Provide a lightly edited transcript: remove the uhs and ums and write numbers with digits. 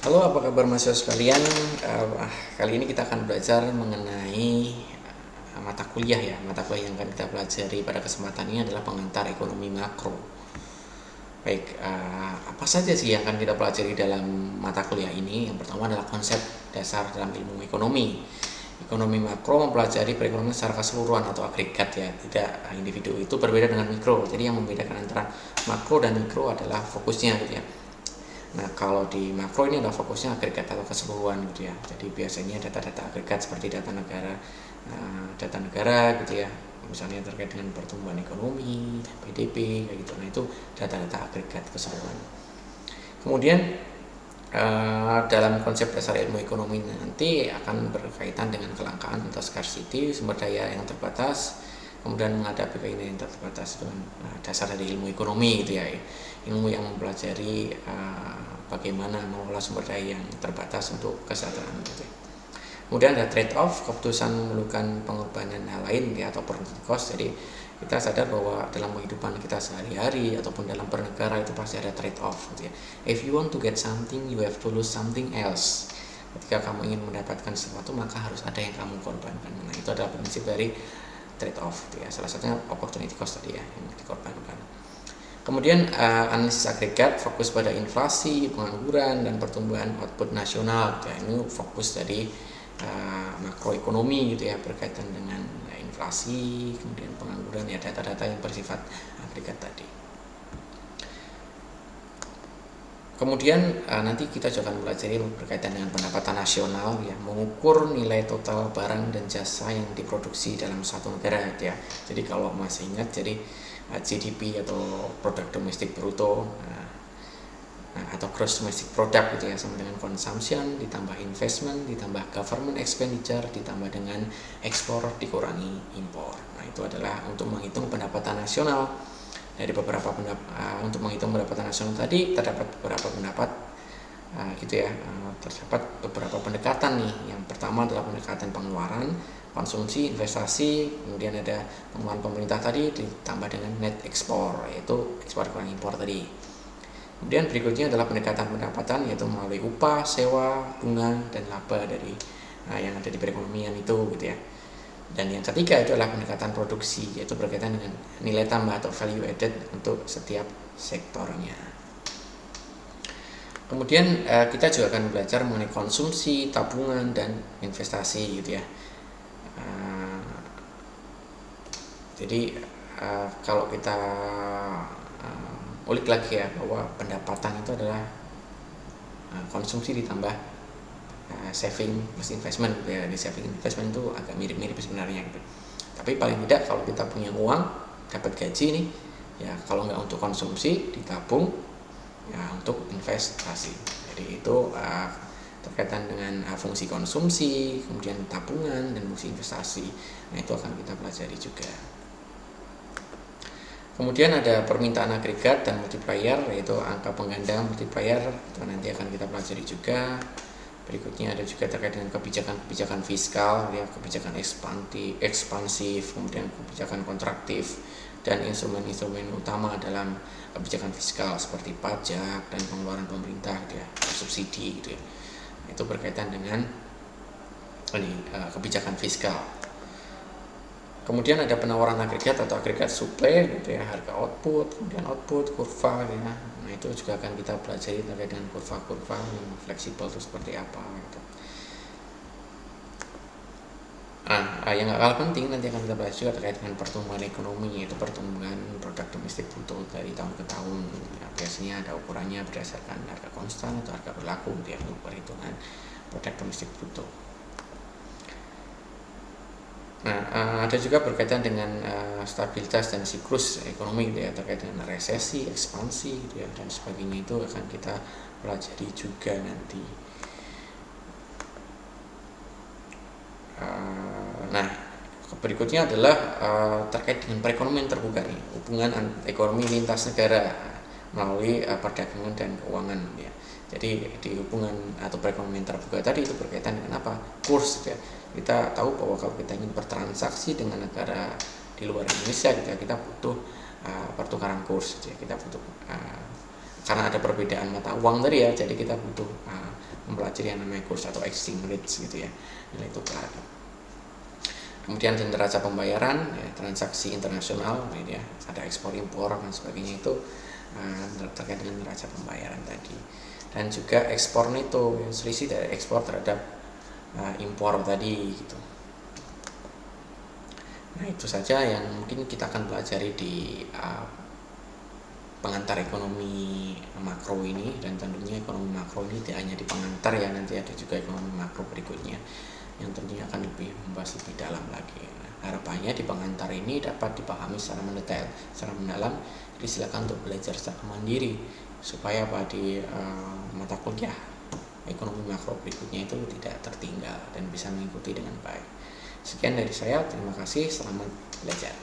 Halo, apa kabar mahasiswa sekalian? Kali ini kita akan belajar mengenai mata kuliah ya. Mata kuliah yang akan kita pelajari pada kesempatan ini adalah pengantar ekonomi makro. Baik, apa saja sih yang akan kita pelajari dalam mata kuliah ini? Yang pertama adalah konsep dasar dalam ilmu ekonomi. Ekonomi makro mempelajari perekonomian secara keseluruhan atau agregat ya, tidak individu. Itu berbeda dengan mikro. Jadi yang membedakan antara makro dan mikro adalah fokusnya gitu ya. Nah, kalau di makro ini adalah fokusnya agregat atau keseluruhan gitu ya. Jadi biasanya data-data agregat seperti data negara gitu ya. Misalnya terkait dengan pertumbuhan ekonomi, PDB kayak gitu. Nah, itu data-data agregat keseluruhan. Kemudian dalam konsep dasar ilmu ekonomi nanti akan berkaitan dengan kelangkaan atau scarcity, sumber daya yang terbatas, kemudian menghadapi keinginan yang terbatas. Itu dasar dari ilmu ekonomi gitu ya, ilmu yang mempelajari bagaimana mengelola sumber daya yang terbatas untuk kesejahteraan gitu ya. Kemudian ada trade off, keputusan memerlukan pengorbanan hal lain ya, atau opportunity cost. Jadi kita sadar bahwa dalam kehidupan kita sehari-hari ataupun dalam bernegara itu pasti ada trade off gitu ya. If you want to get something, you have to lose something else. Ketika kamu ingin mendapatkan sesuatu, maka harus ada yang kamu korbankan. Nah, itu adalah prinsip dari trade off gitu ya. Salah satunya opportunity cost tadi ya, yang dikorbankan. Kemudian analisis agregat fokus pada inflasi, pengangguran, dan pertumbuhan output nasional. Ya, ini fokus dari makroekonomi gitu ya, berkaitan dengan inflasi, kemudian pengangguran ya, data-data yang bersifat agregat tadi. Kemudian nanti kita juga akan belajar berkaitan dengan pendapatan nasional ya, mengukur nilai total barang dan jasa yang diproduksi dalam suatu negara ya. Jadi kalau masih ingat, jadi GDP atau produk domestik bruto atau gross domestic product gitu ya, sama dengan consumption ditambah investment ditambah government expenditure ditambah dengan ekspor dikurangi impor. Nah, itu adalah untuk menghitung pendapatan nasional. Dari beberapa untuk menghitung pendapatan nasional tadi terdapat beberapa pendapat gitu ya, terdapat beberapa pendekatan nih. Yang pertama adalah pendekatan pengeluaran, konsumsi, investasi, kemudian ada pengeluaran pemerintah tadi ditambah dengan net ekspor, yaitu ekspor kurang impor tadi. Kemudian berikutnya adalah pendekatan pendapatan, yaitu melalui upah, sewa, bunga, dan laba dari yang ada di perekonomian itu gitu ya. Dan yang ketiga itu adalah pendekatan produksi, yaitu berkaitan dengan nilai tambah atau value added untuk setiap sektornya. Kemudian kita juga akan belajar mengenai konsumsi, tabungan, dan investasi gitu ya. Jadi kalau kita ulik lagi ya, bahwa pendapatan itu adalah konsumsi ditambah saving plus investment ya. Di saving investment itu agak mirip-mirip sebenarnya gitu. Tapi paling tidak kalau kita punya uang, dapat gaji nih ya, kalau nggak untuk konsumsi, ditabung ya untuk investasi. Jadi itu terkaitan dengan fungsi konsumsi, kemudian tabungan, dan fungsi investasi. Nah, itu akan kita pelajari juga. Kemudian ada permintaan agregat dan multiplier, yaitu angka pengganda multiplier, itu nanti akan kita pelajari juga. Berikutnya ada juga terkait dengan kebijakan fiskal ya, kebijakan ekspansif, kemudian kebijakan kontraktif, dan instrumen-instrumen utama dalam kebijakan fiskal seperti pajak dan pengeluaran pemerintah ya, subsidi gitu ya. Itu berkaitan dengan kebijakan fiskal. Kemudian ada penawaran agregat atau agregat suplai gitu ya, harga output, kemudian output, kurva ya. Nah, itu juga akan kita pelajari terkait dengan kurva-kurva yang fleksibel itu seperti apa gitu. Nah, yang gak kalah penting nanti akan kita bahas juga terkait dengan pertumbuhan ekonomi, yaitu pertumbuhan produk domestik bruto dari tahun ke tahun ya. Biasanya ada ukurannya berdasarkan harga konstan atau harga berlaku gitu ya, untuk perhitungan produk domestik bruto. Nah, ada juga berkaitan dengan stabilitas dan siklus ekonomi gitu ya, terkait dengan resesi, ekspansi gitu ya, dan sebagainya. Itu akan kita pelajari juga nanti. Nah, berikutnya adalah terkait dengan perekonomian terbuka nih, hubungan ekonomi lintas negara melalui perdagangan dan keuangan ya. Jadi di hubungan atau perekonomian terbuka tadi itu berkaitan dengan apa? Kurs gitu ya. Kita tahu bahwa kalau kita ingin bertransaksi dengan negara di luar Indonesia gitu ya, kita butuh pertukaran kurs gitu ya. Kita butuh karena ada perbedaan mata uang tadi ya, jadi kita butuh mempelajari yang namanya kurs atau exchange rates gitu ya, nilai tukar. Kemudian neraca pembayaran, ya, transaksi internasional, ya, ada ekspor impor dan sebagainya, itu terkait dengan neraca pembayaran tadi. Dan juga ekspor neto, ya, selisih dari ekspor terhadap impor tadi gitu. Nah, itu saja yang mungkin kita akan pelajari di pengantar ekonomi makro ini. Dan tentunya ekonomi makro ini tidak hanya di pengantar ya, nanti ada juga ekonomi makro berikutnya yang tentunya akan lebih membahas lebih dalam lagi. Nah, harapannya di pengantar ini dapat dipahami secara mendetail, secara mendalam. Jadi silakan untuk belajar secara mandiri supaya di mata kuliah ekonomi makro berikutnya itu tidak tertinggal dan bisa mengikuti dengan baik. Sekian dari saya, terima kasih, selamat belajar.